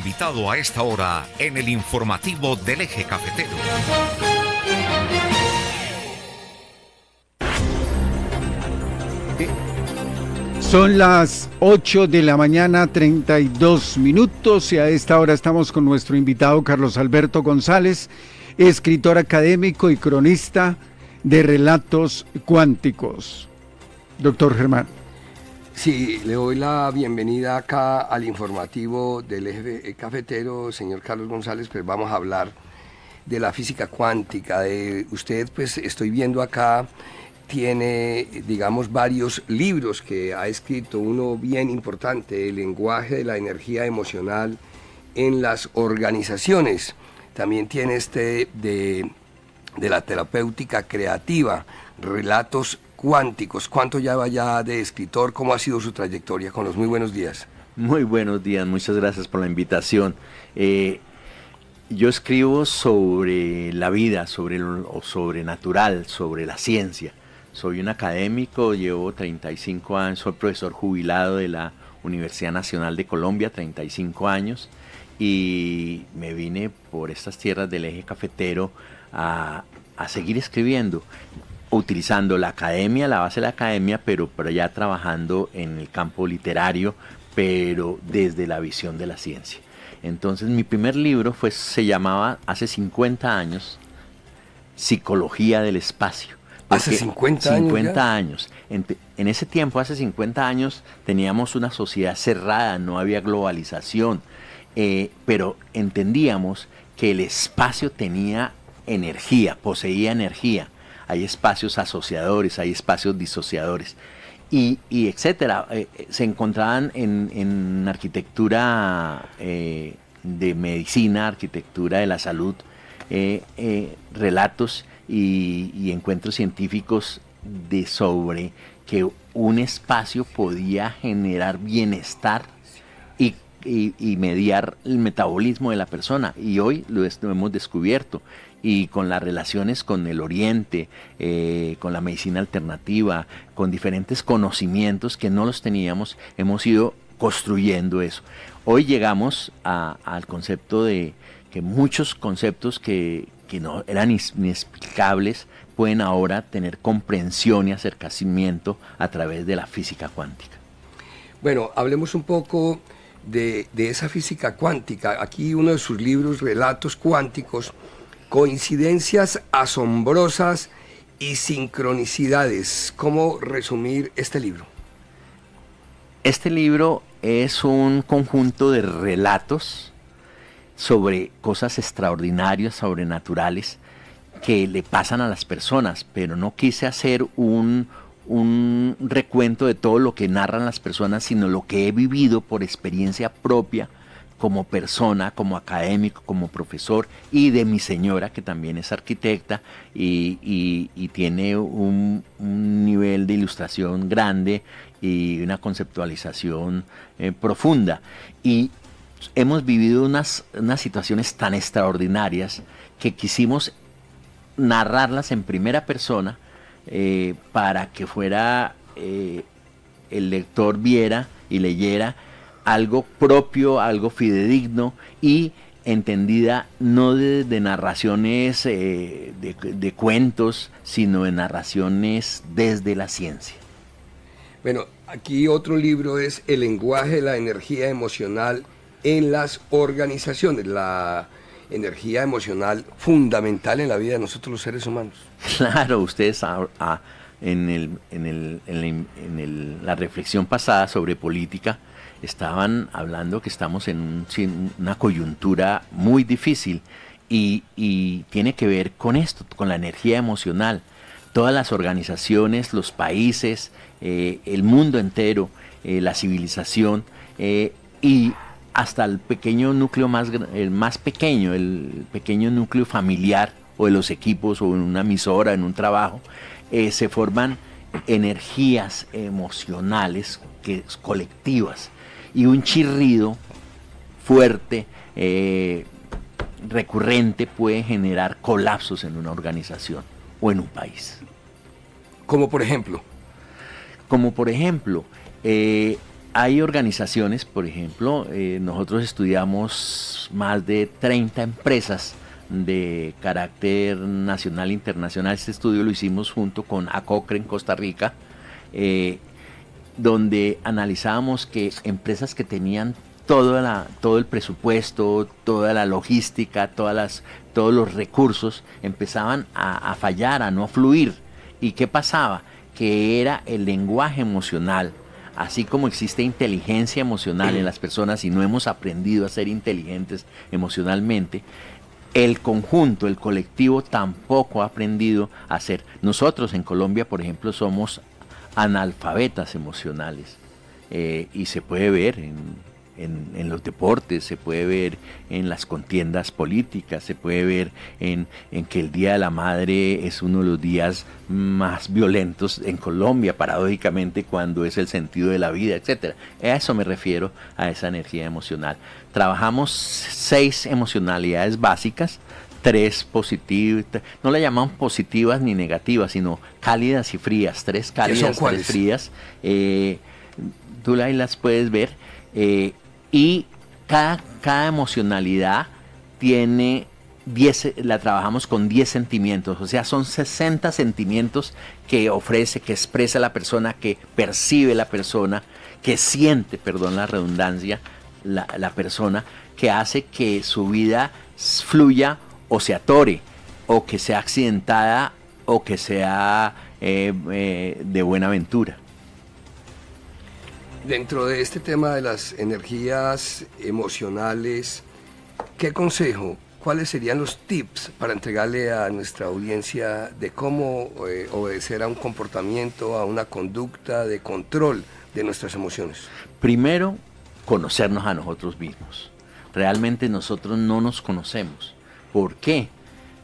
invitado a esta hora en el informativo del Eje Cafetero. Son las 8 de la mañana, 32 minutos, y a esta hora estamos con nuestro invitado Carlos Alberto González, escritor académico y cronista de relatos cuánticos. Doctor Germán. Sí, le doy la bienvenida acá al informativo del Eje Cafetero, señor Carlos González. Pues vamos a hablar de la física cuántica. Usted, pues estoy viendo acá, tiene, digamos, varios libros que ha escrito, uno bien importante, El lenguaje de la energía emocional en las organizaciones. También tiene de la terapéutica creativa, relatos cuánticos. ¿Cuánto lleva ya de escritor? ¿Cómo ha sido su trayectoria? Con los muy buenos días. Muy buenos días, muchas gracias por la invitación. Yo escribo sobre la vida, sobre lo sobrenatural, sobre la ciencia. Soy un académico, llevo 35 años, soy profesor jubilado de la Universidad Nacional de Colombia, 35 años, y me vine por estas tierras del Eje Cafetero a seguir escribiendo, utilizando la academia, la base de la academia, pero ya trabajando en el campo literario, pero desde la visión de la ciencia. Entonces mi primer libro se llamaba hace 50 años, Psicología del Espacio. ¿Hace 50 años? 50 años. En ese tiempo, hace 50 años, teníamos una sociedad cerrada, no había globalización, pero entendíamos que el espacio tenía energía, poseía energía. Hay espacios asociadores, hay espacios disociadores, y etcétera. Se encontraban en arquitectura de medicina, arquitectura de la salud, relatos y encuentros científicos sobre que un espacio podía generar bienestar y mediar el metabolismo de la persona, y hoy lo hemos descubierto, y con las relaciones con el Oriente, con la medicina alternativa, con diferentes conocimientos que no los teníamos, hemos ido construyendo eso. Hoy llegamos al concepto de que muchos conceptos que no eran inexplicables pueden ahora tener comprensión y acercamiento a través de la física cuántica. Bueno, hablemos un poco de esa física cuántica. Aquí uno de sus libros, Relatos Cuánticos, coincidencias asombrosas y sincronicidades. ¿Cómo resumir este libro? Este libro es un conjunto de relatos sobre cosas extraordinarias, sobrenaturales, que le pasan a las personas, pero no quise hacer un recuento de todo lo que narran las personas, sino lo que he vivido por experiencia propia, como persona, como académico, como profesor, y de mi señora, que también es arquitecta y tiene un nivel de ilustración grande y una conceptualización profunda. Y hemos vivido unas situaciones tan extraordinarias que quisimos narrarlas en primera persona, para que fuera el lector viera y leyera algo propio, algo fidedigno y entendida no de narraciones de cuentos, sino de narraciones desde la ciencia. Bueno, aquí otro libro es El lenguaje de la energía emocional en las organizaciones, la energía emocional fundamental en la vida de nosotros los seres humanos. Claro, ustedes en la reflexión pasada sobre política estaban hablando que estamos en una coyuntura muy difícil y tiene que ver con esto, con la energía emocional. Todas las organizaciones, los países, el mundo entero, la civilización y hasta el pequeño núcleo más pequeño, el pequeño núcleo familiar o de los equipos o en una emisora, en un trabajo, se forman energías emocionales colectivas y un chirrido fuerte, recurrente, puede generar colapsos en una organización o en un país. Como por ejemplo, hay organizaciones, por ejemplo, nosotros estudiamos más de 30 empresas de carácter nacional e internacional. Este estudio lo hicimos junto con ACOCRE en Costa Rica, donde analizábamos que empresas que tenían todo el presupuesto, toda la logística, todos los recursos, empezaban a fallar, a no fluir. ¿Y qué pasaba? Que era el lenguaje emocional. Así como existe inteligencia emocional en las personas y no hemos aprendido a ser inteligentes emocionalmente, el conjunto, el colectivo tampoco ha aprendido a ser. Nosotros en Colombia, por ejemplo, somos analfabetas emocionales, y se puede ver en los deportes, se puede ver en las contiendas políticas, se puede ver en que el Día de la Madre es uno de los días más violentos en Colombia, paradójicamente, cuando es el sentido de la vida, etcétera. A eso me refiero, a esa energía emocional. Trabajamos 6 emocionalidades básicas, 3 positivas, no la llamamos positivas ni negativas, sino cálidas y frías, 3 cálidas, 3 frías. Tú ahí las puedes ver. Y cada emocionalidad tiene 10, la trabajamos con 10 sentimientos, o sea, son 60 sentimientos que ofrece, que expresa la persona, que percibe la persona, que siente, perdón la redundancia, la persona, que hace que su vida fluya o se atore, o que sea accidentada, o que sea de buena aventura. Dentro de este tema de las energías emocionales, ¿qué consejo, cuáles serían los tips para entregarle a nuestra audiencia de cómo obedecer a un comportamiento, a una conducta de control de nuestras emociones? Primero, conocernos a nosotros mismos. Realmente nosotros no nos conocemos. ¿Por qué?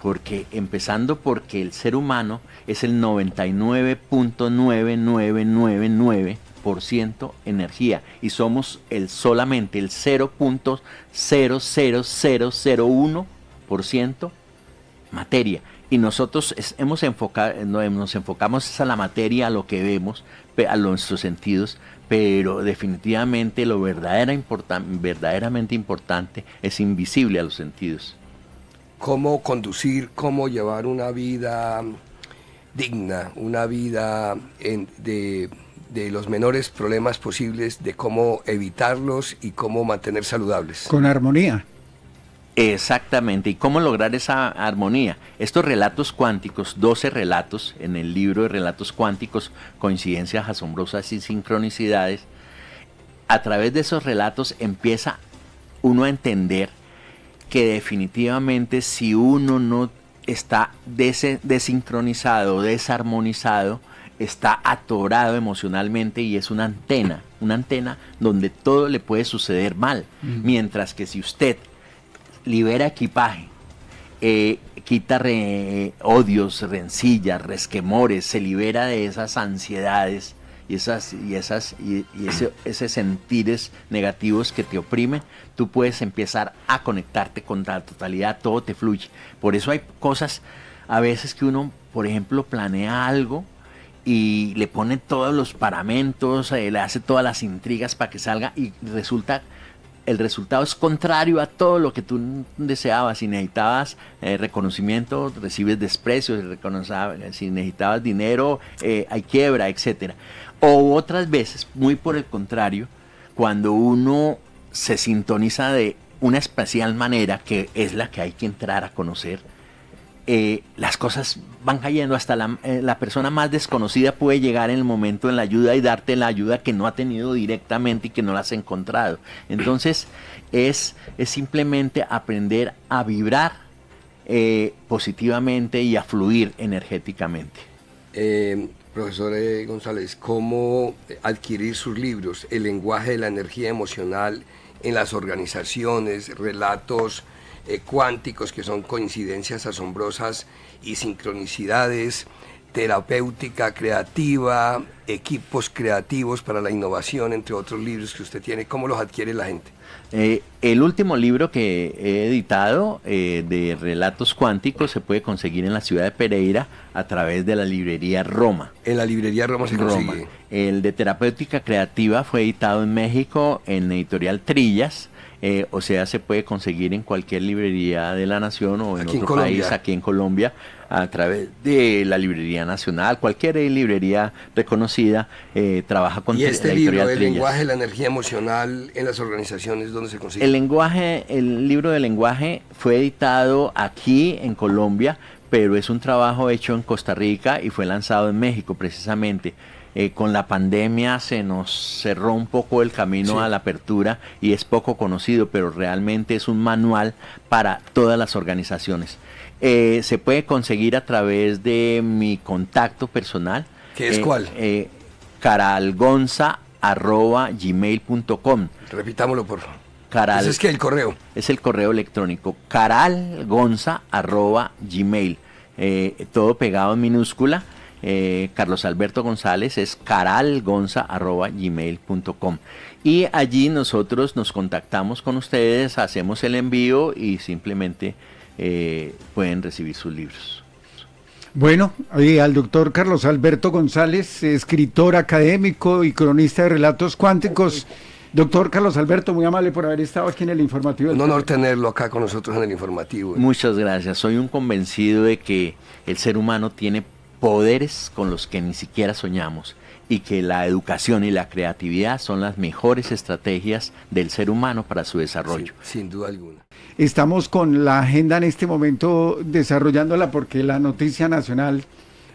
Porque porque el ser humano es el 99.9999% energía y somos solamente el 0.00001% materia. Y nosotros nos enfocamos a la materia, a lo que vemos, a nuestros sentidos, pero definitivamente lo verdaderamente importante es invisible a los sentidos. ¿Cómo conducir, cómo llevar una vida digna, una vida de los menores problemas posibles, de cómo evitarlos y cómo mantener saludables? Con armonía. Exactamente. ¿Y cómo lograr esa armonía? Estos relatos cuánticos, 12 relatos en el libro de relatos cuánticos, coincidencias asombrosas y sincronicidades, a través de esos relatos empieza uno a entender que definitivamente si uno no está desincronizado, desarmonizado, está atorado emocionalmente y es una antena donde todo le puede suceder mal. Mientras que si usted libera equipaje, quita odios, rencillas, resquemores, se libera de esas ansiedades y esos sentires negativos que te oprimen, tú puedes empezar a conectarte con la totalidad, todo te fluye. Por eso hay cosas a veces que uno, por ejemplo, planea algo y le pone todos los paramentos, le hace todas las intrigas para que salga y el resultado es contrario a todo lo que tú deseabas. Si necesitabas reconocimiento, recibes desprecio. Si necesitabas dinero, hay quiebra, etc. O otras veces, muy por el contrario, cuando uno se sintoniza de una especial manera, que es la que hay que entrar a conocer, las cosas van cayendo. Hasta la persona más desconocida puede llegar en el momento en la ayuda y darte la ayuda que no ha tenido directamente y que no la has encontrado. Entonces es simplemente aprender a vibrar positivamente y a fluir energéticamente. Profesor González, ¿cómo adquirir sus libros? El lenguaje de la energía emocional en las organizaciones, relatos cuánticos, que son coincidencias asombrosas y sincronicidades, terapéutica creativa, equipos creativos para la innovación, entre otros libros que usted tiene. ¿Cómo los adquiere la gente? El último libro que he editado de relatos cuánticos se puede conseguir en la ciudad de Pereira a través de la librería Roma. En la librería Roma se consigue. El de terapéutica creativa fue editado en México en editorial Trillas. O sea, se puede conseguir en cualquier librería de la nación o en otro país, aquí en Colombia, a través de la librería nacional, cualquier librería reconocida trabaja con la editorial Trillas. ¿Y el lenguaje, la energía emocional en las organizaciones, dónde se consigue? El libro de lenguaje fue editado aquí en Colombia, pero es un trabajo hecho en Costa Rica y fue lanzado en México precisamente. Con la pandemia se nos cerró un poco el camino a la apertura y es poco conocido, pero realmente es un manual para todas las organizaciones. Se puede conseguir a través de mi contacto personal. ¿Qué es cuál? caralgonza@gmail.com. Repitámoslo, por favor. Ese es que el correo. Es el correo electrónico, caralgonza@gmail. Todo pegado en minúscula. Carlos Alberto González es caralgonza@gmail.com y allí nosotros nos contactamos con ustedes, hacemos el envío y simplemente pueden recibir sus libros. Bueno, al doctor Carlos Alberto González, escritor académico y cronista de relatos cuánticos. Doctor Carlos Alberto, muy amable por haber estado aquí en el informativo. Un honor tenerlo acá con nosotros en el informativo. Muchas gracias. Soy un convencido de que el ser humano tiene poderes con los que ni siquiera soñamos y que la educación y la creatividad son las mejores estrategias del ser humano para su desarrollo. Sí, sin duda alguna. Estamos con la agenda en este momento desarrollándola porque la noticia nacional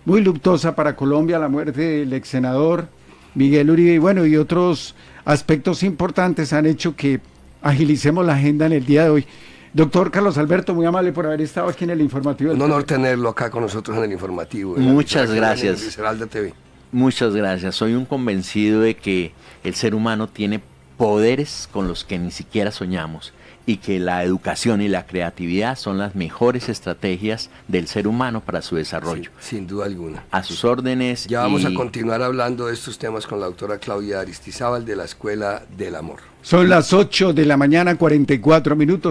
muy luctuosa para Colombia, la muerte del ex senador Miguel Uribe y otros aspectos importantes han hecho que agilicemos la agenda en el día de hoy. Doctor Carlos Alberto, muy amable por haber estado aquí en el informativo. Un honor tenerlo acá con nosotros en el informativo. Muchas gracias. En TV. Muchas gracias. Soy un convencido de que el ser humano tiene poderes con los que ni siquiera soñamos y que la educación y la creatividad son las mejores estrategias del ser humano para su desarrollo. Sí, sin duda alguna. A sus órdenes. Ya vamos a continuar hablando de estos temas con la doctora Claudia Aristizábal de la Escuela del Amor. Son las 8 de la mañana, 44 minutos.